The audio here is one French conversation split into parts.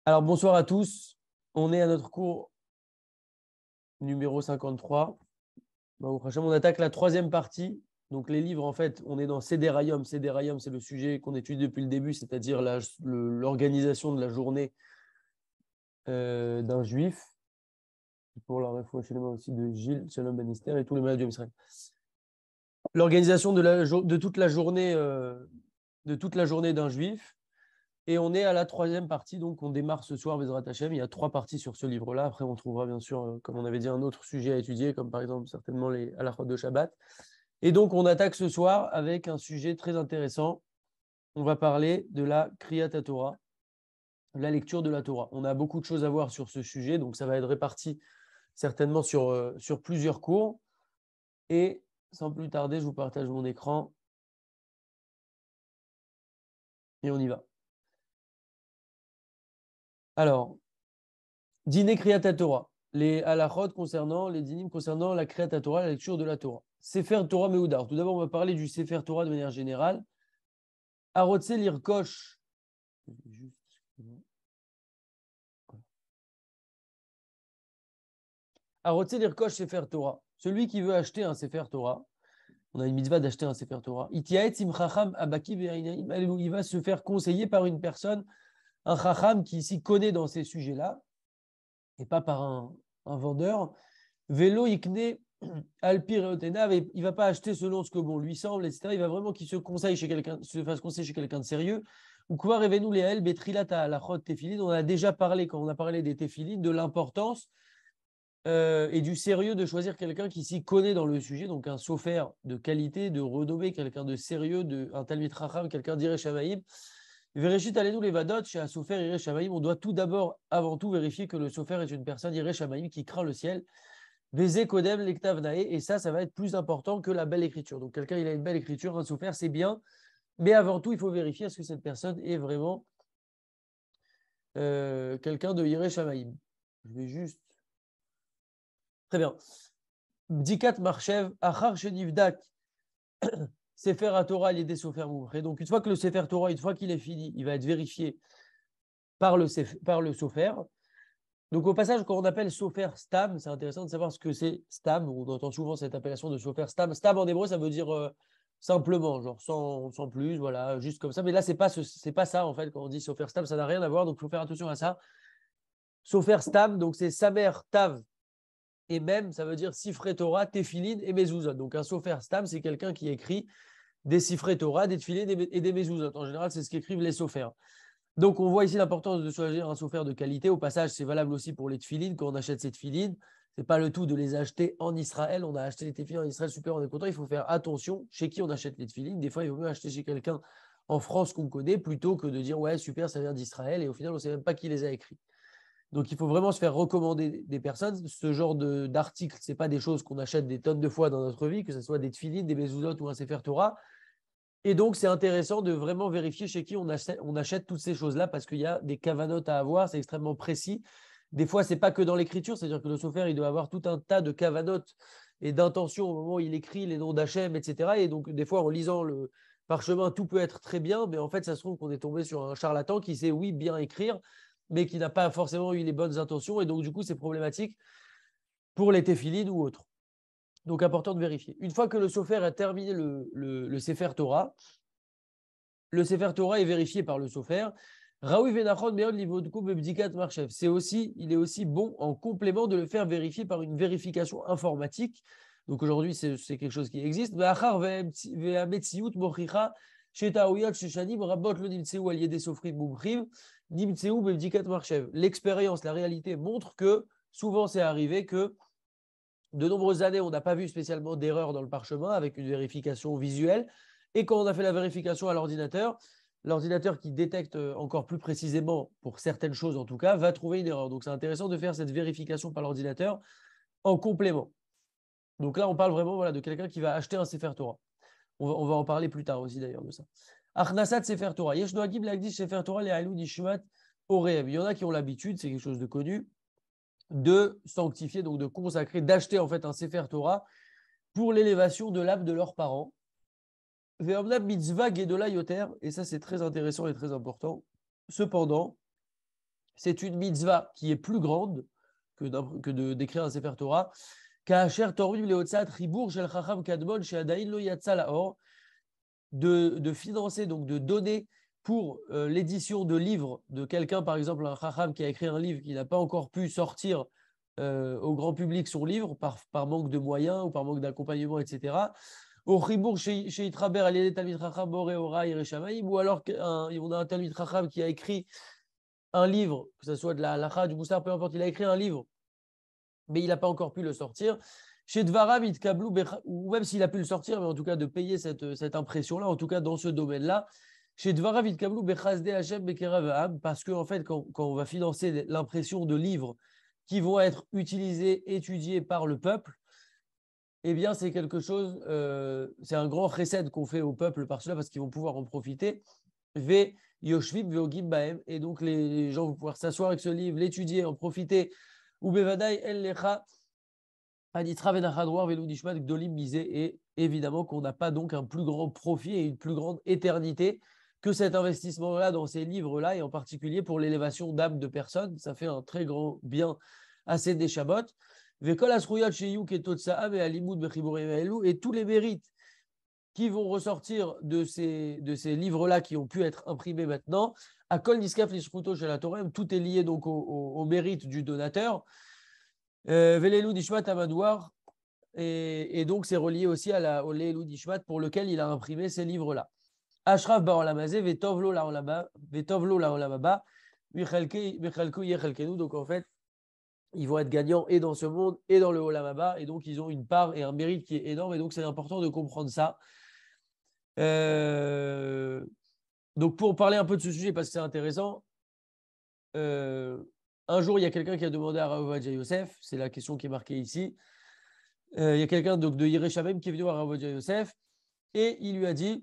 Alors, bonsoir à tous. On est à notre cours numéro 53. On attaque la troisième partie. Donc, les livres, en fait, on est dans Sederayom. Sederayom, c'est le sujet qu'on étudie depuis le début, c'est-à-dire l'organisation de la journée d'un juif. Pour la réflexion aussi de Gilles, Shalom Bannister et tous les malades d'Israël. L'organisation de toute la journée d'un juif. Et on est à la troisième partie, donc on démarre ce soir, Bezrat Hashem. Il y a trois parties sur ce livre-là. Après, on trouvera bien sûr, comme on avait dit, un autre sujet à étudier, comme par exemple certainement les halachot de Shabbat. Et donc, on attaque ce soir avec un sujet très intéressant. On va parler de la Kriyat Torah, la lecture de la Torah. On a beaucoup de choses à voir sur ce sujet, donc ça va être réparti certainement sur plusieurs cours. Et sans plus tarder, je vous partage mon écran et on y va. Alors, Dîner Kriyat Torah. Les halachot concernant, les dinim concernant la Kriyat Torah, la lecture de la Torah. Sefer Torah Meudar. Tout d'abord, on va parler du Sefer Torah de manière générale. Arotse Lirkosh. Arotse Lirkosh Sefer Torah. Celui qui veut acheter un Sefer Torah, on a une mitzvah d'acheter un Sefer Torah. Il va se faire conseiller par une personne, un chacham qui s'y connaît dans ces sujets-là, et pas par un vendeur. Vélo Ikne Alpi Reotenav, il ne va pas acheter selon ce que bon lui semble, etc. Il va vraiment qu'il se conseille chez quelqu'un, se fasse conseiller chez quelqu'un de sérieux. Ou quoi revenu les El Betrilat à la Chot Tefilin. On a déjà parlé, quand on a parlé des Tefilin, de l'importance et du sérieux de choisir quelqu'un qui s'y connaît dans le sujet, donc un sofer de qualité, de renommée, quelqu'un de sérieux, un Talmid Chacham, quelqu'un d'Iré Shamaïm. Vérifie allez-nous les vadot chez un sofer Iré Shamaïm. On doit tout d'abord, avant tout, vérifier que le sofer est une personne Iré Shamaïm qui craint le ciel. Vézé Kodem Lektavnae, et ça va être plus important que la belle écriture. Donc, quelqu'un, il a une belle écriture, un souffer, c'est bien, mais avant tout, il faut vérifier est-ce que cette personne est vraiment quelqu'un de Yireh Shamaïm. Je vais juste. Très bien. Bdikat Marchev, Achar Shenivdak, Sefer Torah, l'idée Sofer Moumre. Et donc, une fois que le Sefer Torah, une fois qu'il est fini, il va être vérifié par le Sofer. Donc, au passage, quand on appelle Sofer Stam, c'est intéressant de savoir ce que c'est Stam. On entend souvent cette appellation de Sofer Stam. Stam en hébreu, ça veut dire simplement, genre sans plus, voilà, juste comme ça. Mais là, c'est pas ça, en fait, quand on dit Sofer Stam, ça n'a rien à voir. Donc, il faut faire attention à ça. Sofer Stam, donc c'est Samer Tav et même, ça veut dire Sifré Torah, Tefilin et Mezuzot. Donc, un Sofer Stam, c'est quelqu'un qui écrit des Sifré Torah, des Tefilin et des Mezuzot. En général, c'est ce qu'écrivent les Sofers. Donc, on voit ici l'importance de choisir un sofer de qualité. Au passage, c'est valable aussi pour les tefilines. Quand on achète ces tefilines, ce n'est pas le tout de les acheter en Israël. On a acheté les tefilines en Israël, super, on est content. Il faut faire attention chez qui on achète les tefilines. Des fois, il vaut mieux acheter chez quelqu'un en France qu'on connaît plutôt que de dire ouais, super, ça vient d'Israël. Et au final, on ne sait même pas qui les a écrits. Donc, il faut vraiment se faire recommander des personnes. Ce genre d'articles, ce n'est pas des choses qu'on achète des tonnes de fois dans notre vie, que ce soit des tefilines, des mezuzot ou un sefer Torah. Et donc, c'est intéressant de vraiment vérifier chez qui on achète toutes ces choses-là parce qu'il y a des cavanotes à avoir, c'est extrêmement précis. Des fois, ce n'est pas que dans l'écriture, c'est-à-dire que le sophère, il doit avoir tout un tas de cavanotes et d'intentions au moment où il écrit les noms d'Hachem, etc. Et donc, des fois, en lisant le parchemin, tout peut être très bien, mais en fait, ça se trouve qu'on est tombé sur un charlatan qui sait, oui, bien écrire, mais qui n'a pas forcément eu les bonnes intentions. Et donc, du coup, c'est problématique pour les téphilines ou autres. Donc, important de vérifier. Une fois que le sofer a terminé le Sefer Torah, le Sefer Torah est vérifié par le sofer. Raoui Venachon Meod Livodkou Bebdikat Marchev. Il est aussi bon en complément de le faire vérifier par une vérification informatique. Donc aujourd'hui, c'est quelque chose qui existe. L'expérience, la réalité montre que souvent c'est arrivé que de nombreuses années, on n'a pas vu spécialement d'erreur dans le parchemin avec une vérification visuelle. Et quand on a fait la vérification à l'ordinateur qui détecte encore plus précisément, pour certaines choses en tout cas, va trouver une erreur. Donc c'est intéressant de faire cette vérification par l'ordinateur en complément. Donc là, on parle vraiment voilà, de quelqu'un qui va acheter un Sefer Torah. On va en parler plus tard aussi d'ailleurs de ça. Achnasat Sefer Torah. Yesh noagim lagdish Sefer Torah le halou nishmat orev. Il y en a qui ont l'habitude, c'est quelque chose de connu, de sanctifier, donc de consacrer, d'acheter en fait un Sefer Torah pour l'élévation de l'âme de leurs parents. Mitzvah Gedola Yoter, et ça c'est très intéressant et très important. Cependant, c'est une mitzvah qui est plus grande que d'écrire un Sefer Torah. De financer, donc de donner pour l'édition de livres de quelqu'un, par exemple un Chacham qui a écrit un livre qui n'a pas encore pu sortir au grand public son livre par manque de moyens ou par manque d'accompagnement, etc. Au Chibour chez Itraber, Aliel Talmid Chacham, Boré Ora, Yereshamaim, ou alors on a un Talmid Chacham qui a écrit un livre, que ce soit de la halakha, du moussar, peu importe, il a écrit un livre, mais il n'a pas encore pu le sortir. Chez Dvaram, ou même s'il a pu le sortir, mais en tout cas de payer cette impression-là, en tout cas dans ce domaine-là, chez Dvaram, parce qu'en fait, quand on va financer l'impression de livres qui vont être utilisés, étudiés par le peuple, eh bien, c'est quelque chose, c'est un grand chesed qu'on fait au peuple par cela, parce qu'ils vont pouvoir en profiter. Et donc les gens vont pouvoir s'asseoir avec ce livre, l'étudier, en profiter. Et évidemment qu'on n'a pas donc un plus grand profit et une plus grande éternité que cet investissement-là dans ces livres-là, et en particulier pour l'élévation d'âme de personnes. Ça fait un très grand bien à ces Neshamot. Et tous les mérites qui vont ressortir de ces livres-là qui ont pu être imprimés maintenant, à Kol Niskaf Lishruto chez la Torah, tout est lié donc au mérite du donateur. Velelu Dishmat Amadouar, et donc c'est relié aussi au Leilou Dishmat pour lequel il a imprimé ces livres-là. Ashraf Ba'olamazé, Vetovlo Laolamaba, Michalku Yechalkenu, donc en fait, ils vont être gagnants et dans ce monde et dans le Olamaba, et donc ils ont une part et un mérite qui est énorme, et donc c'est important de comprendre ça. Donc pour parler un peu de ce sujet, parce que c'est intéressant, un jour il y a quelqu'un qui a demandé à Rav Ovadia Yosef, c'est la question qui est marquée ici, il y a quelqu'un de Yerushalayim qui est venu voir Rav Ovadia Yosef, et il lui a dit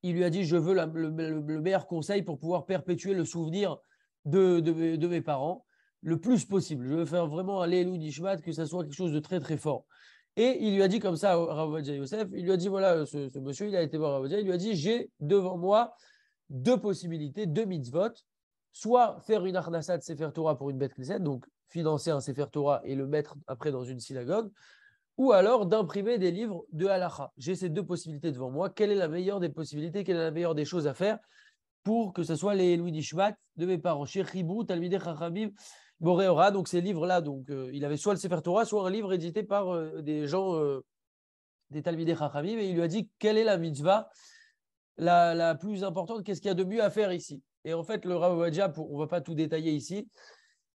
je veux le meilleur conseil pour pouvoir perpétuer le souvenir de mes parents le plus possible. Je veux faire vraiment un Leilou Nishmat, que ça soit quelque chose de très très fort. Et il lui a dit comme ça à Rav Ovadia Yosef, il lui a dit voilà, ce monsieur, il a été voir Rav Ovadia, il lui a dit j'ai devant moi deux possibilités, deux mitzvot, soit faire une arnasat Sefer Torah pour une bête knesset, donc financer un Sefer Torah et le mettre après dans une synagogue, ou alors d'imprimer des livres de halakha. J'ai ces deux possibilités devant moi. Quelle est la meilleure des possibilités? Quelle est la meilleure des choses à faire pour que ce soit les Louis Nishmat de mes parents? Chez Ribou, Talmidei Chachamim, Boréora. Donc ces livres-là, il avait soit le Sefer Torah, soit un livre édité par des gens, des Talmidei Chachamim, et il lui a dit quelle est la mitzvah la plus importante, qu'est-ce qu'il y a de mieux à faire ici? Et en fait, le Rav Ovadia, on ne va pas tout détailler ici,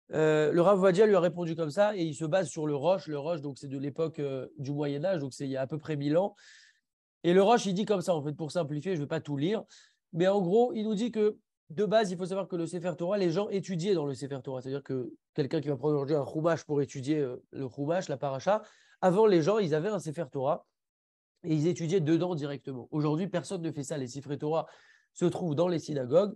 le Rav Ovadia lui a répondu comme ça, et il se base sur le Rosh. Le Rosh, donc c'est de l'époque du Moyen-Âge, donc c'est il y a à peu près 1000 ans. Et le Rosh, il dit comme ça, en fait, pour simplifier, je ne vais pas tout lire, mais en gros, il nous dit que de base, il faut savoir que le Sefer Torah, les gens étudiaient dans le Sefer Torah. C'est-à-dire que quelqu'un qui va prendre aujourd'hui un Chumash pour étudier le Chumash, la paracha, avant, les gens, ils avaient un Sefer Torah et ils étudiaient dedans directement. Aujourd'hui, personne ne fait ça. Les Sefer Torah se trouvent dans les synagogues.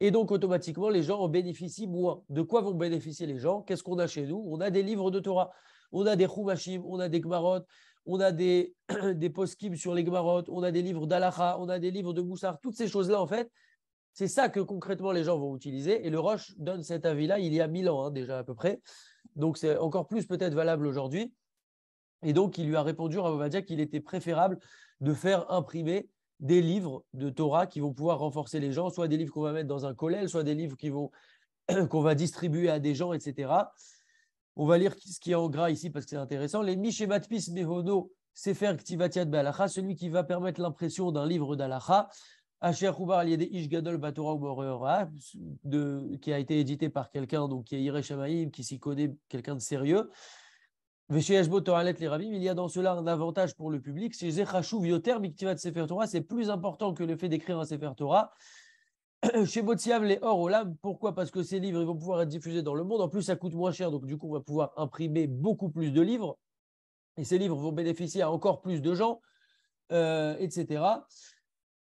Et donc, automatiquement, les gens en bénéficient moins. De quoi vont bénéficier les gens? Qu'est-ce qu'on a chez nous? On a des livres de Torah. On a des Chumashim, on a des Gmarot, on a des poskim sur les Gmarot, on a des livres d'Alacha, on a des livres de Moussar. Toutes ces choses-là, en fait, c'est ça que concrètement les gens vont utiliser. Et le Rosh donne cet avis-là il y a 1000 ans, déjà à peu près. Donc, c'est encore plus peut-être valable aujourd'hui. Et donc, il lui a répondu, Rav Ovadia, qu'il était préférable de faire imprimer des livres de Torah qui vont pouvoir renforcer les gens, soit des livres qu'on va mettre dans un kollel, soit des livres qu'on va distribuer à des gens, etc. On va lire ce qui est en gras ici parce que c'est intéressant. Les Mishematpis Mehono Sefer Ktivatiat Be'alacha, celui qui va permettre l'impression d'un livre d'Alacha, Asher Hubar Aliede Ish Gadol Batora Umoreora, qui a été édité par quelqu'un donc qui est Yireh Shamaim, qui s'y connaît, quelqu'un de sérieux. Il y a dans cela un avantage pour le public. C'est plus important que le fait d'écrire un Sefer Torah. Chez Botsiav, les Or Olam, pourquoi? Parce que ces livres ils vont pouvoir être diffusés dans le monde. En plus, ça coûte moins cher, donc du coup, on va pouvoir imprimer beaucoup plus de livres. Et ces livres vont bénéficier à encore plus de gens, etc.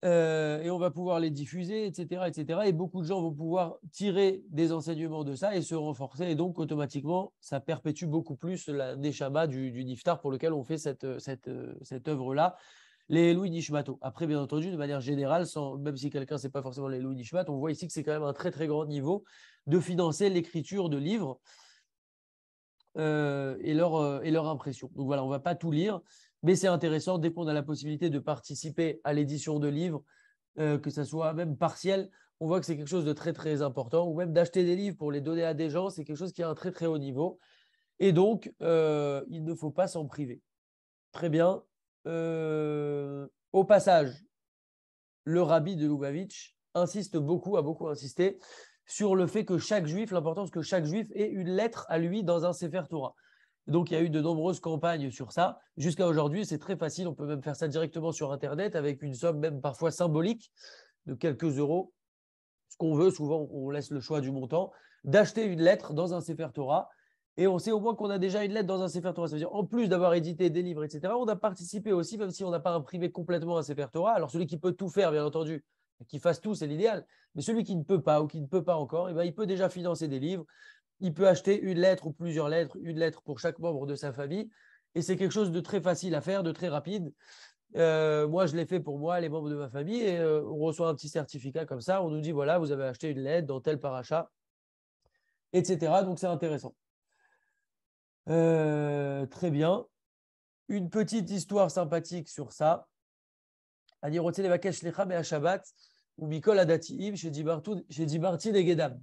Et on va pouvoir les diffuser, etc., etc. Et beaucoup de gens vont pouvoir tirer des enseignements de ça et se renforcer. Et donc, automatiquement, ça perpétue beaucoup plus la neshama du niftar pour lequel on fait cette œuvre-là, les Louis Nishmato. Après, bien entendu, de manière générale, même si quelqu'un ne sait pas forcément les Louis Nishmat, on voit ici que c'est quand même un très, très grand niveau de financer l'écriture de livres et leur impression. Donc voilà, on ne va pas tout lire, mais c'est intéressant dès qu'on a la possibilité de participer à l'édition de livres, que ça soit même partiel, on voit que c'est quelque chose de très très important, ou même d'acheter des livres pour les donner à des gens, c'est quelque chose qui a un très très haut niveau. Et donc, il ne faut pas s'en priver. Très bien. Au passage, le rabbi de Lubavitch insiste beaucoup, a beaucoup insisté sur le fait que chaque juif, l'importance que chaque juif ait une lettre à lui dans un Sefer Torah. Donc, il y a eu de nombreuses campagnes sur ça. Jusqu'à aujourd'hui, c'est très facile. On peut même faire ça directement sur Internet avec une somme même parfois symbolique de quelques euros. Ce qu'on veut, souvent, on laisse le choix du montant, d'acheter une lettre dans un Sefer Torah. Et on sait au moins qu'on a déjà une lettre dans un Sefer Torah. Ça veut dire, en plus d'avoir édité des livres, etc., on a participé aussi, même si on n'a pas imprimé complètement un Sefer Torah. Alors, celui qui peut tout faire, bien entendu, qui fasse tout, c'est l'idéal. Mais celui qui ne peut pas ou qui ne peut pas encore, eh ben, il peut déjà financer des livres. Il peut acheter une lettre ou plusieurs lettres, une lettre pour chaque membre de sa famille. Et c'est quelque chose de très facile à faire, de très rapide. Moi, je l'ai fait pour moi, les membres de ma famille, et on reçoit un petit certificat comme ça. On nous dit, voilà, vous avez acheté une lettre dans tel parachat, etc. Donc, c'est intéressant. Très bien. Une petite histoire sympathique sur ça. Ani rotzeh levakesh lecha me'ashabat ou mikol adatiim chez Dibarti Negedam.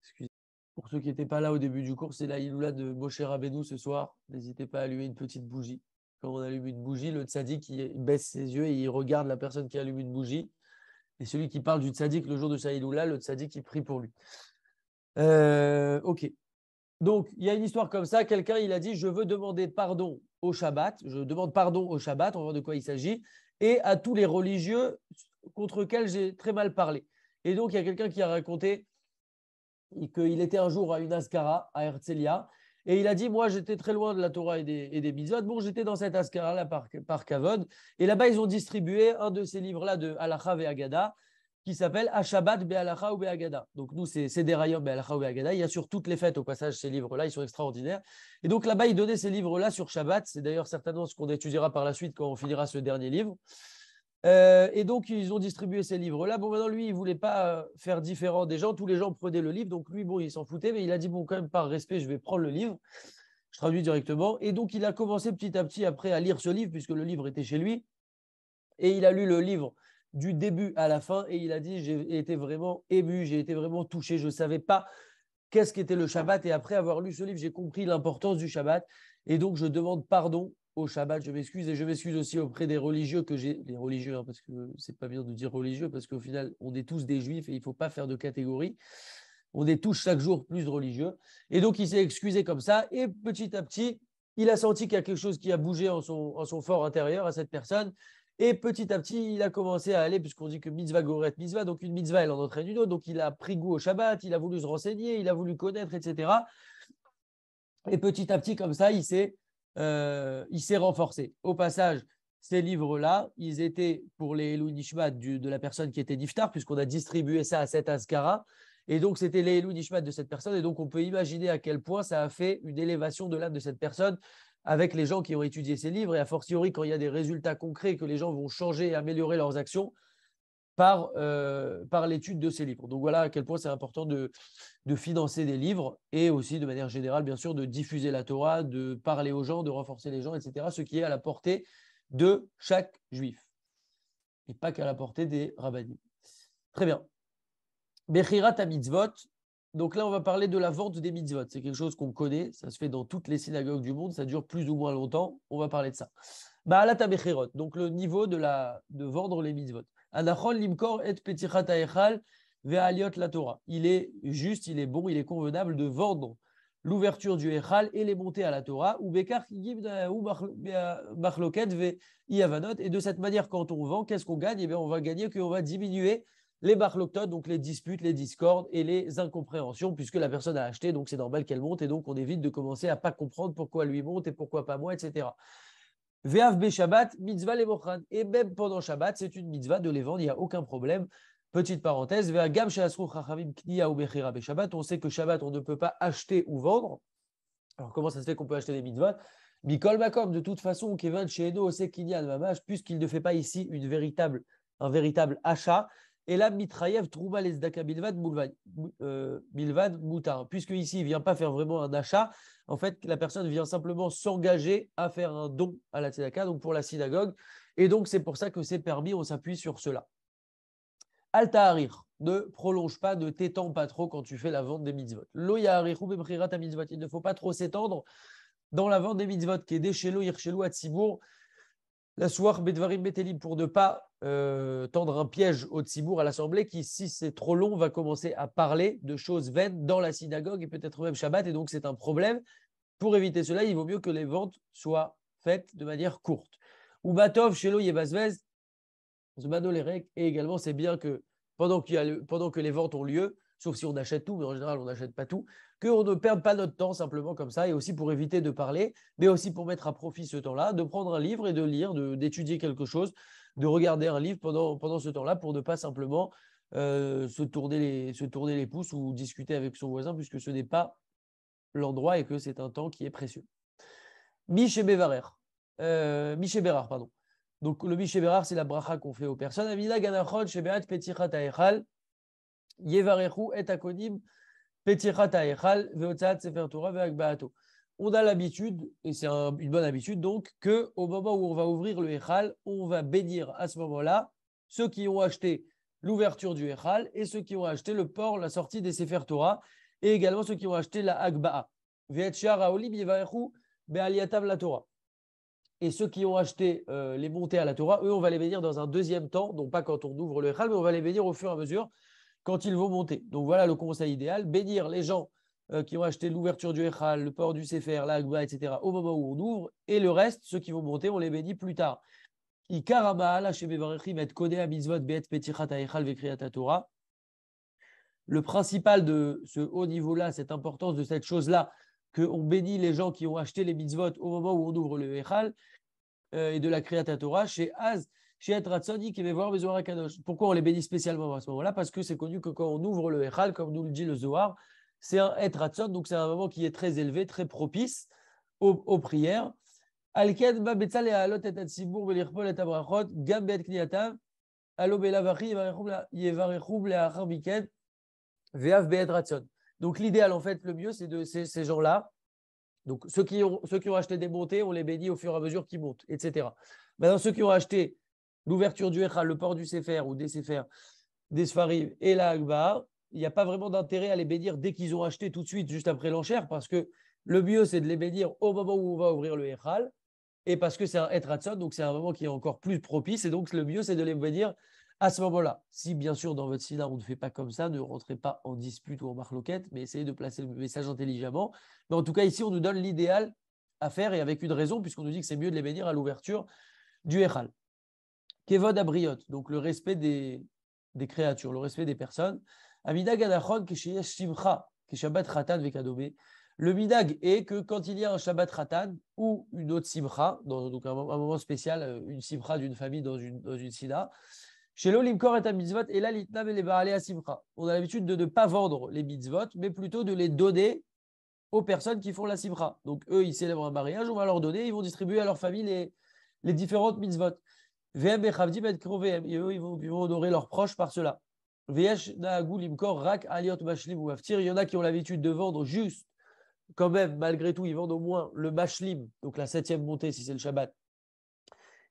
Excusez. Pour ceux qui n'étaient pas là au début du cours, c'est la Iloula de Moshe Rabbeinu ce soir. N'hésitez pas à allumer une petite bougie. Quand on allume une bougie, le tzaddik il baisse ses yeux et il regarde la personne qui allume une bougie. Et celui qui parle du tzaddik le jour de sa Iloula, le tzaddik il prie pour lui. Ok. Donc, il y a une histoire comme ça. Quelqu'un, il a dit, je veux demander pardon au Shabbat. Je demande pardon au Shabbat, on va voir de quoi il s'agit, et à tous les religieux contre lesquels j'ai très mal parlé. Et donc, il y a quelqu'un qui a raconté qu'il était un jour à une Askara, à Herzliya, et il a dit, moi, j'étais très loin de la Torah et des mitzvot. Bon, j'étais dans cette Askara-là par Kavod. Et là-bas, ils ont distribué un de ces livres-là de Halacha ve Agada, qui s'appelle Ashabat Be'alacha ou Be'agada. Donc nous, c'est des rayons Be'alacha ou Be'agada. Il y a sur toutes les fêtes, au passage, ces livres-là, ils sont extraordinaires. Et donc là-bas, ils donnaient ces livres-là sur Shabbat. C'est d'ailleurs certainement ce qu'on étudiera par la suite quand on finira ce dernier livre. Et donc, ils ont distribué ces livres-là. Bon, maintenant, lui, il ne voulait pas faire différent des gens. Tous les gens prenaient le livre. Donc, lui, bon, il s'en foutait, mais il a dit, bon, quand même, par respect, je vais prendre le livre. Je traduis directement. Et donc, il a commencé petit à petit après à lire ce livre, puisque le livre était chez lui. Et il a lu le livre du début à la fin et il a dit, j'ai été vraiment ému, j'ai été vraiment touché, je ne savais pas qu'est-ce qu'était le Shabbat et après avoir lu ce livre, j'ai compris l'importance du Shabbat et donc je demande pardon au Shabbat, je m'excuse et je m'excuse aussi auprès des religieux les religieux, hein, parce que c'est pas bien de dire religieux parce qu'au final, on est tous des juifs et il ne faut pas faire de catégorie. On est tous chaque jour plus religieux. Et donc, il s'est excusé comme ça et petit à petit, il a senti qu'il y a quelque chose qui a bougé en son fort intérieur à cette personne. Et petit à petit, il a commencé à aller, puisqu'on dit que mitzvah goret mitzvah, donc une mitzvah, elle en entraîne une autre. Donc, il a pris goût au Shabbat, il a voulu se renseigner, il a voulu connaître, etc. Et petit à petit, comme ça, il s'est renforcé. Au passage, ces livres-là, ils étaient pour les Elou Nishmat de la personne qui était Niftar, puisqu'on a distribué ça à cette Askara. Et donc, c'était les Elou Nishmat de cette personne. Et donc, on peut imaginer à quel point ça a fait une élévation de l'âme de cette personne avec les gens qui ont étudié ces livres. Et a fortiori, quand il y a des résultats concrets, que les gens vont changer et améliorer leurs actions par l'étude de ces livres. Donc, voilà à quel point c'est important de financer des livres et aussi, de manière générale, bien sûr, de diffuser la Torah, de parler aux gens, de renforcer les gens, etc. Ce qui est à la portée de chaque juif et pas qu'à la portée des rabbinim. Très bien. Bechirat à mitzvot. Donc là, on va parler de la vente des mitzvot. C'est quelque chose qu'on connaît. Ça se fait dans toutes les synagogues du monde. Ça dure plus ou moins longtemps. On va parler de ça. Ba'alat bechirot. Donc le niveau de vendre les mitzvot. Anachon limkor et petichat ha'echal ve'aliot la Torah. Il est juste, il est bon, il est convenable de vendre l'ouverture du Echal et les montées à la Torah, ou Bekar ou Machloket ve Iavanot. Et de cette manière, quand on vend, qu'est-ce qu'on gagne? Eh bien, on va gagner qu'on va diminuer les Machloktot, donc les disputes, les discordes et les incompréhensions, puisque la personne a acheté, donc c'est normal qu'elle monte, et donc on évite de commencer à pas comprendre pourquoi lui monte et pourquoi pas moi, etc. Ve'av be Shabbat, mitzvah les mochan. Et même pendant Shabbat, c'est une mitzvah de les vendre, il n'y a aucun problème. Petite parenthèse, on sait que Shabbat, on ne peut pas acheter ou vendre. Alors, comment ça se fait qu'on peut acheter des mitzvot? Mikol Makom, de toute façon, Kevin Sheeno, c'est Kinyan Mamash, puisqu'il ne fait pas ici un véritable achat, Et là, mitrayev trouma les zdaka bilvad moutar. Puisque ici, il ne vient pas faire vraiment un achat. En fait, la personne vient simplement s'engager à faire un don à la tzedaka, donc pour la synagogue. Et donc, c'est pour ça que c'est permis, on s'appuie sur cela. Al-Ta'arir, ne prolonge pas, ne t'étends pas trop quand tu fais la vente des mitzvot. Lo ya'arichu b'mchirat mitzvot. Il ne faut pas trop s'étendre dans la vente des mitzvot, qui est des shelo yirshelu atzibour. La soir bedvarim betelim, pour ne pas tendre un piège au tzibour à l'assemblée qui, si c'est trop long, va commencer à parler de choses vaines dans la synagogue et peut-être même Shabbat, et donc c'est un problème. Pour éviter cela, il vaut mieux que les ventes soient faites de manière courte. Ou batov shelo yebazvez, et également c'est bien que pendant que les ventes ont lieu, sauf si on achète tout, mais en général on n'achète pas tout, qu'on ne perde pas notre temps simplement comme ça, et aussi pour éviter de parler, mais aussi pour mettre à profit ce temps-là, de prendre un livre et de lire, d'étudier quelque chose, de regarder un livre pendant ce temps-là pour ne pas simplement se tourner les pouces ou discuter avec son voisin, puisque ce n'est pas l'endroit et que c'est un temps qui est précieux. Miché Bérar, pardon. Donc le Miché Bérar, c'est la bracha qu'on fait aux personnes. Amina ganachon shebeat petichat haechal yevarechu et akonim petichat haechal veotzat sefer Torah ve'agbaato. On a l'habitude, et c'est une bonne habitude, donc, qu'au moment où on va ouvrir le Echal, on va bénir à ce moment-là ceux qui ont acheté l'ouverture du Echal et ceux qui ont acheté le port, la sortie des Sefer Torah, et également ceux qui ont acheté la Agba'a. Ve'etchar haolim yevarechu be'aliatav la Torah. Et ceux qui ont acheté les montées à la Torah, eux, on va les bénir dans un deuxième temps, donc pas quand on ouvre le Echal, mais on va les bénir au fur et à mesure quand ils vont monter. Donc voilà le conseil idéal, bénir les gens qui ont acheté l'ouverture du Echal, le port du Sefer, l'Agba, etc. au moment où on ouvre, et le reste, ceux qui vont monter, on les bénit plus tard. Le principal de ce haut niveau-là, cette importance de cette chose-là, qu'on bénit les gens qui ont acheté les mitzvot au moment où on ouvre le Echal, et de la Kriyat Torah, chez Az, chez Et Ratzoni, qui va voir le Zohar Kadosh. Pourquoi on les bénit spécialement à ce moment-là? Parce que c'est connu que quand on ouvre le Echal, comme nous le dit le Zohar, c'est un Et Ratzon, donc c'est un moment qui est très élevé, très propice aux prières. Alken ba betzal et alot et atzibur belirpol et abrachot gam beet kniatav alo belavachi yevarechum leachar miken ve'av beet ratzon. Donc l'idéal en fait le mieux c'est de ces gens-là. Donc, ceux qui ont acheté des montées, on les bénit au fur et à mesure qu'ils montent, etc. Maintenant, ceux qui ont acheté l'ouverture du Echal, le port du Sefer ou des Sefer, des Sfarim et la Agba, il n'y a pas vraiment d'intérêt à les bénir dès qu'ils ont acheté tout de suite, juste après l'enchère, parce que le mieux, c'est de les bénir au moment où on va ouvrir le Echal, et parce que c'est un Et Ratzon, donc c'est un moment qui est encore plus propice, et donc le mieux, c'est de les bénir à ce moment-là. Si bien sûr, dans votre sina, on ne fait pas comme ça, ne rentrez pas en dispute ou en marloquette, mais essayez de placer le message intelligemment. Mais en tout cas, ici, on nous donne l'idéal à faire et avec une raison, puisqu'on nous dit que c'est mieux de les bénir à l'ouverture du Echal. Kevod abriot, donc le respect des créatures, le respect des personnes. Amidag anachon kesheyesh simcha, keshabat chatan vekadome. Le midag est que quand il y a un Shabbat Khatan ou une autre simcha, donc un moment spécial, une simcha d'une famille dans une sina, chez l'Olimkor et à mitzvot, et là, l'itnam et les baralé à simcha. On a l'habitude de ne pas vendre les mitzvot, mais plutôt de les donner aux personnes qui font la simcha. Donc eux, ils célèbrent un mariage, on va leur donner, ils vont distribuer à leur famille les différentes mitzvot. VM et Chavdim et Krovehem, et eux, ils vont honorer leurs proches par cela. Vyesh Naagul Imkor Rak Aliot Mashlim ou Aftir, il y en a qui ont l'habitude de vendre juste, quand même, malgré tout, ils vendent au moins le Mashlim, donc la 7e montée si c'est le Shabbat,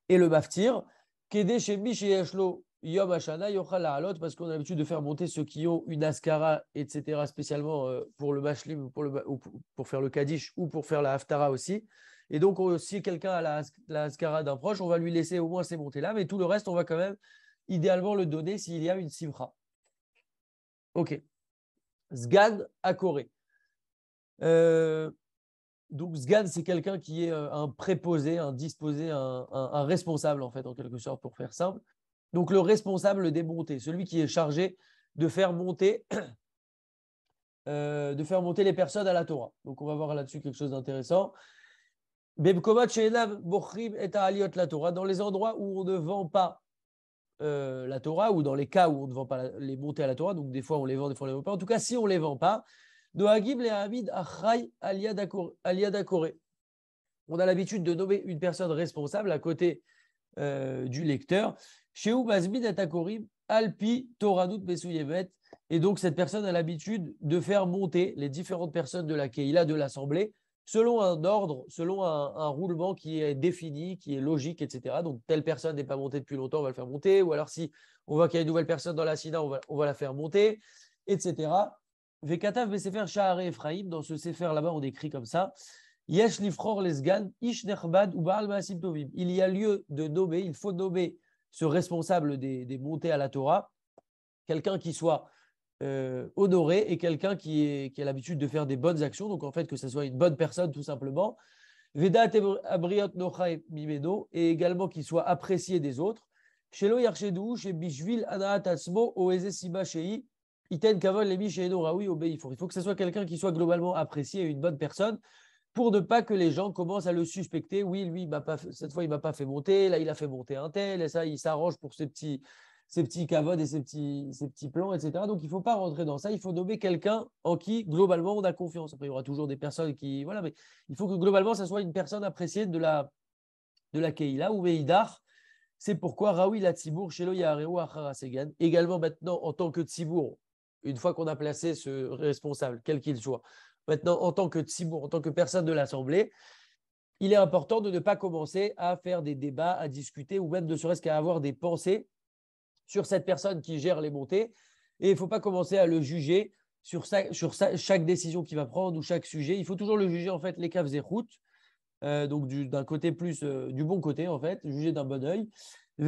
et le Maftir, Kede Shemi Sheyashlo Yom Hashana Yochal La'alot, parce qu'on a l'habitude de faire monter ceux qui ont une askara, etc., spécialement pour le Mashlim, pour faire le Kaddish ou pour faire la Haftara aussi. Et donc, si quelqu'un a la askara d'un proche, on va lui laisser au moins ces montées-là, mais tout le reste, on va quand même idéalement le donner s'il y a une simcha. Ok. Zgan Akore. Donc, Zgan, c'est quelqu'un qui est un préposé, un disposé, un responsable, en fait, en quelque sorte, pour faire simple. Donc, le responsable des montées, celui qui est chargé de faire monter, les personnes à la Torah. Donc, on va voir là-dessus quelque chose d'intéressant. Dans les endroits où on ne vend pas la Torah, ou dans les cas où on ne vend pas les montées à la Torah, donc des fois on les vend, des fois on ne les vend pas. En tout cas, si on ne les vend pas, on a l'habitude de nommer une personne responsable à côté du lecteur. Chez Mazmin et Akorim, Alpi Toranut Besouyemet. Et donc, cette personne a l'habitude de faire monter les différentes personnes de la Keïla, de l'Assemblée, selon un ordre, selon un roulement qui est défini, qui est logique, etc. Donc, telle personne n'est pas montée depuis longtemps, on va le faire monter. Ou alors, si on voit qu'il y a une nouvelle personne dans la Sina, on va la faire monter, etc. Vekatav Besefer Sha'are Ephraim, dans ce Sefer là-bas, on écrit comme ça. Yesh Lifror Lesgan, Ish Nechbad ou Baal Maasim Tovim. Il y a lieu de nommer, il faut nommer ce responsable des montées à la Torah, quelqu'un qui soit honoré et quelqu'un qui a l'habitude de faire des bonnes actions. Donc, en fait, que ce soit une bonne personne, tout simplement. Vedat Abriot Nochai Mimeno, et également qu'il soit apprécié des autres. Shelo Yarshedou, chez Bishvil Anaat Asmo, Oeze Siba Shei, Iten Kavol Lemi Sheino Raoui Obei. Il faut que ce soit quelqu'un qui soit globalement apprécié et une bonne personne pour ne pas que les gens commencent à le suspecter. Oui, lui, cette fois, il ne m'a pas fait monter. Là, il a fait monter un tel. Et ça, il s'arrange pour ces petits cavodes et ces petits plans, etc. Donc, il ne faut pas rentrer dans ça. Il faut nommer quelqu'un en qui, globalement, on a confiance. Après, il y aura toujours des personnes qui… Voilà, mais il faut que, globalement, ça soit une personne appréciée de la Keïla ou Meïdar. C'est pourquoi Raoui la Tzibour, Shelo Yahareu Achara Segan, également maintenant en tant que Tzibour, une fois qu'on a placé ce responsable, quel qu'il soit, maintenant en tant que Tzibour, en tant que personne de l'Assemblée, il est important de ne pas commencer à faire des débats, à discuter ou même ne serait-ce qu'à avoir des pensées sur cette personne qui gère les montées. Et il ne faut pas commencer à le juger sur chaque décision qu'il va prendre ou chaque sujet. Il faut toujours le juger, en fait, les caves et routes. Donc d'un côté plus du bon côté, en fait, juger d'un bon œil. Et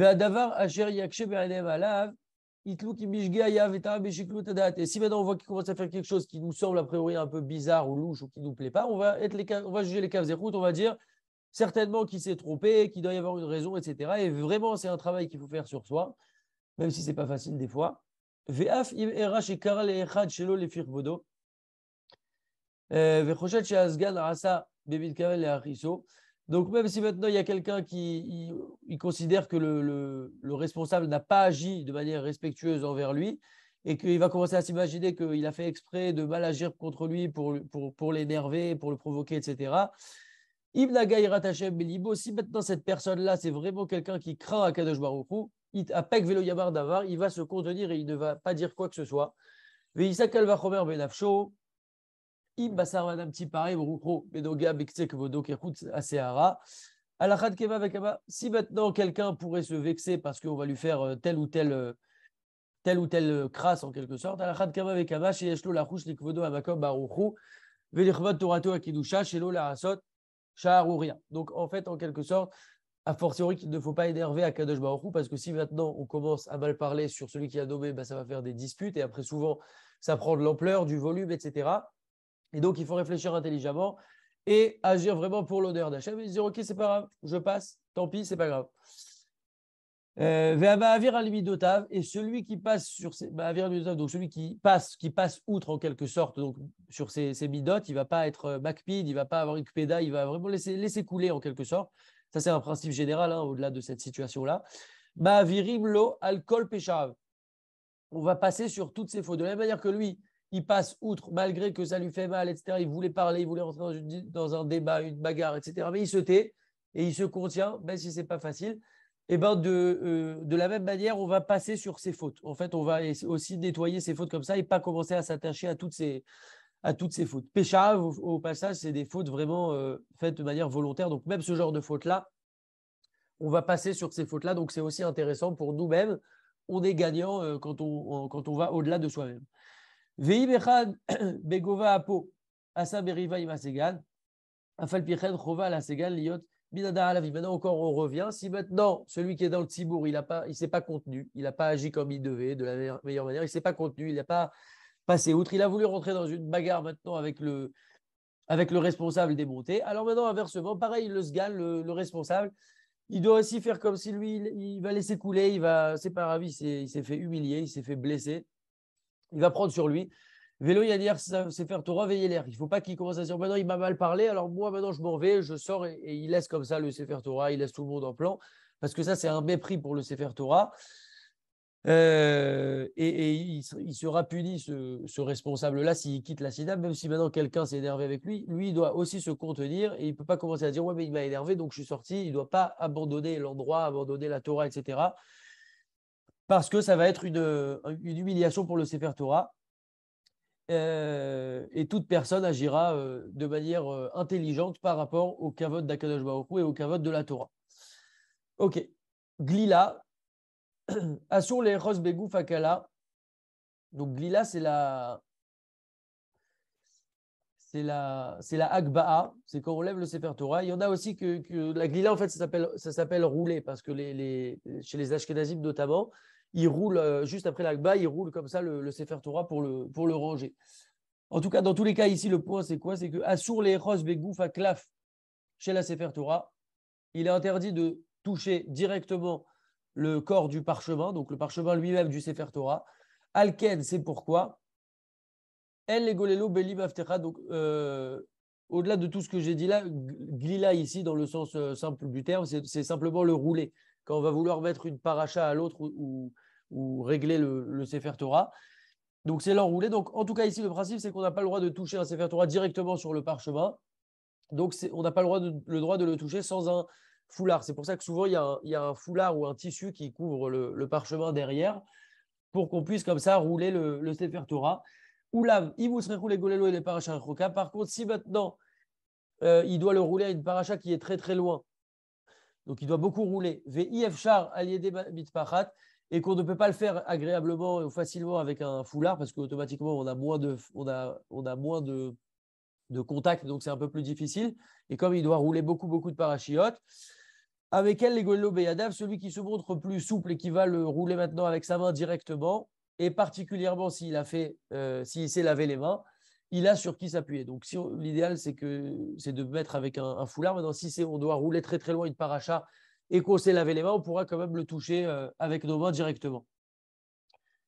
si maintenant on voit qu'il commence à faire quelque chose qui nous semble a priori un peu bizarre ou louche ou qui ne nous plaît pas, on va juger les caves et routes, on va dire certainement qu'il s'est trompé, qu'il doit y avoir une raison, etc. Et vraiment, c'est un travail qu'il faut faire sur soi, même si ce n'est pas facile des fois. Donc, même si maintenant il y a quelqu'un qui il considère que le responsable n'a pas agi de manière respectueuse envers lui et qu'il va commencer à s'imaginer qu'il a fait exprès de mal agir contre lui pour l'énerver, pour le provoquer, etc. Ibn Agairat Hashem Belibo, si maintenant cette personne-là, c'est vraiment quelqu'un qui craint Akadosh Baruch Hu, Apek Velo Yamar Davar, il va se contenir et il ne va pas dire quoi que ce soit. Veisakal Vachomer Benafsho. Si maintenant quelqu'un pourrait se vexer parce qu'on va lui faire telle ou telle crasse en quelque sorte, donc en fait en quelque sorte, a fortiori qu'il ne faut pas énerver à Kadosh Baruch Hu, parce que si maintenant on commence à mal parler sur celui qui a nommé, ça va faire des disputes et après souvent ça prend de l'ampleur, du volume, etc. Et donc, il faut réfléchir intelligemment et agir vraiment pour l'honneur d'Hachem et se dire, OK, c'est pas grave, je passe, tant pis, c'est pas grave. Et celui qui passe sur ces donc celui qui passe outre en quelque sorte donc sur ces midotes, il ne va pas être makpid, il ne va pas avoir une kpeda, il va vraiment laisser couler en quelque sorte. Ça, c'est un principe général au-delà de cette situation-là. Ma'avirim lo alkol peshav. On va passer sur toutes ces fautes. De la même manière que lui, il passe outre, malgré que ça lui fait mal, etc. Il voulait parler, il voulait rentrer dans un débat, une bagarre, etc. Mais il se tait et il se contient, même si ce n'est pas facile. Et ben de la même manière, on va passer sur ces fautes. En fait, on va aussi nettoyer ces fautes comme ça et pas commencer à s'attacher à toutes ces fautes. Pécha, au passage, c'est des fautes vraiment faites de manière volontaire. Donc, même ce genre de fautes-là, on va passer sur ces fautes-là. Donc, c'est aussi intéressant pour nous-mêmes. On est gagnant quand on va au-delà de soi-même. Begova Apo, Asa Beriva Imasegan, Afal Pichen, Chova la Segan, Liot, Minada Alavi. Maintenant encore, on revient. Si maintenant, celui qui est dans le Tzibour, il ne s'est pas contenu, il n'a pas agi comme il devait, de la meilleure manière, il ne s'est pas contenu, il n'a pas passé outre, il a voulu rentrer dans une bagarre maintenant avec le responsable des montées. Alors maintenant, inversement, pareil, le Sgan, le responsable, il doit aussi faire comme si lui, il va laisser couler, c'est pas grave, il s'est fait humilier, il s'est fait blesser. Il va prendre sur lui. Vélo Yanir, c'est faire Torah, veiller l'air. Il ne faut pas qu'il commence à dire maintenant il m'a mal parlé, alors moi maintenant je m'en vais, je sors et il laisse comme ça le Sefer Torah, il laisse tout le monde en plan, parce que ça c'est un mépris pour le Sefer Torah. Et il sera puni, ce responsable-là, s'il quitte la Sina, même si maintenant quelqu'un s'est énervé avec lui, il doit aussi se contenir et il ne peut pas commencer à dire ouais mais il m'a énervé donc je suis sorti, il ne doit pas abandonner l'endroit, abandonner la Torah, etc. parce que ça va être une humiliation pour le Sefer Torah. Et toute personne agira de manière intelligente par rapport au kavod d'Akadosh Baruch Hu et au kavod de la Torah. Ok. Glila. Assur les Echos Begouf Akala. Donc, Glila, c'est la Agba'a, c'est quand on lève le Sefer Torah. Il y en a aussi que la Glila, en fait, ça s'appelle rouler, parce que chez les Ashkenazim notamment, ils roulent juste après l'Agba'a, ils roulent comme ça le Sefer Torah pour le ranger. En tout cas, dans tous les cas, ici, le point, c'est quoi? C'est que Assur les Echos Begouf Aklaf chez la Sefer Torah, il est interdit de toucher directement le corps du parchemin, donc le parchemin lui-même du Sefer Torah. Alken, c'est pourquoi El legolelo belim aftecha. Donc, au-delà de tout ce que j'ai dit là, glila ici, dans le sens simple du terme, c'est simplement le rouler. Quand on va vouloir mettre une paracha à l'autre ou régler le Sefer Torah. Donc, c'est l'enrouler. Donc, en tout cas, ici, le principe, c'est qu'on n'a pas le droit de toucher un Sefer Torah directement sur le parchemin. Donc, on n'a pas le droit de le toucher sans un foulard. C'est pour ça que souvent, il y a un foulard ou un tissu qui couvre le parchemin derrière pour qu'on puisse comme ça rouler le Sefer Torah. Oulav, les golelo et les paracha rechoka. Par contre, si maintenant il doit le rouler à une paracha qui est très très loin, donc il doit beaucoup rouler, ve'ifchar aliede mitpachat, et qu'on ne peut pas le faire agréablement ou facilement avec un foulard parce qu'automatiquement on a moins de contact, donc c'est un peu plus difficile. Et comme il doit rouler beaucoup de parachiotes, avec elle, les golelo beyadav, celui qui se montre plus souple et qui va le rouler maintenant avec sa main directement, et particulièrement s'il s'est lavé les mains, il a sur qui s'appuyer. Donc, l'idéal, c'est de mettre avec un foulard. Maintenant, si on doit rouler très très loin une paracha et qu'on s'est lavé les mains, on pourra quand même le toucher avec nos mains directement.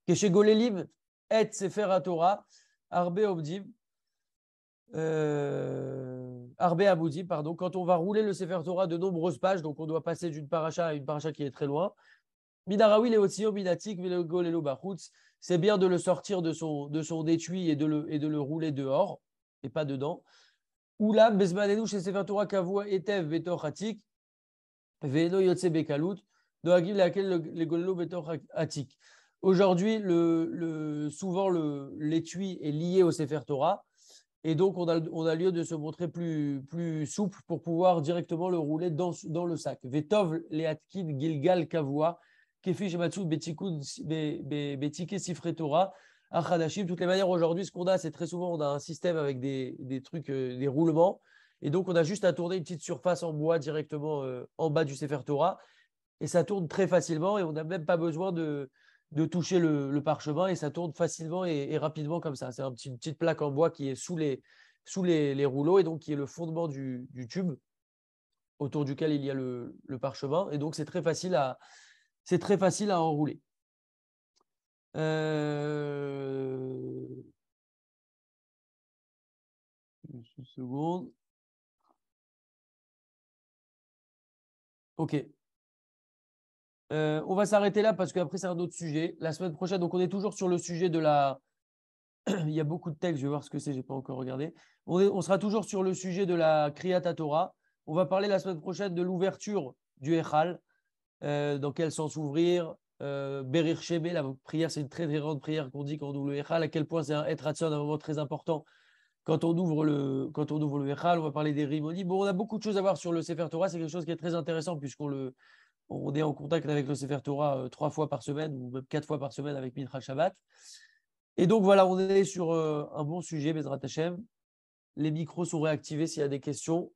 Keshe golelim et sefer Torah arbe obdim. Arbe Aboudi, pardon, quand on va rouler le Sefer Torah de nombreuses pages, donc on doit passer d'une paracha à une paracha qui est très loin. Midarawi le Otsio Minatik Velego Bachutz, c'est bien de le sortir de son étui et de le rouler dehors et pas dedans. Oula Bezmanenu chez Sefer Torah Kavua Etev Betor Hatik Veno Yotse Bekalut Doagim laquelle les Golelo Betor Hatik. Aujourd'hui, souvent l'étui est lié au Sefer Torah. Et donc, on a lieu de se montrer plus souple pour pouvoir directement le rouler dans le sac. Vetov leatkin gilgal kavua, kefish matsu betikun betike sifre Torah, achadashim. Toutes les manières, aujourd'hui, ce qu'on a, c'est très souvent, on a un système avec des trucs, des roulements. Et donc, on a juste à tourner une petite surface en bois directement en bas du Sefer Torah. Et ça tourne très facilement et on n'a même pas besoin de toucher le parchemin et ça tourne facilement et rapidement comme ça. C'est une petite plaque en bois qui est sous les rouleaux et donc qui est le fondement du tube autour duquel il y a le parchemin. Et donc, c'est très facile à enrouler. Une seconde. Ok. On va s'arrêter là parce qu'après, c'est un autre sujet. La semaine prochaine, donc on est toujours sur le sujet de la. Il y a beaucoup de textes, je vais voir ce que c'est, je n'ai pas encore regardé. On sera toujours sur le sujet de la Kriyat Torah. On va parler la semaine prochaine de l'ouverture du Echal, dans quel sens ouvrir. Berir Shebe, la prière, c'est une très très grande prière qu'on dit quand on ouvre le Echal. À quel point c'est un Etratson, un moment très important quand on ouvre le Echal. On va parler des Rimoni. Bon, on a beaucoup de choses à voir sur le Sefer Torah. C'est quelque chose qui est très intéressant on est en contact avec le Sefer Torah 3 fois par semaine ou même 4 fois par semaine avec Mincha Shabbat. Et donc voilà, on est sur un bon sujet, Bezrat Hashem. Les micros sont réactivés s'il y a des questions.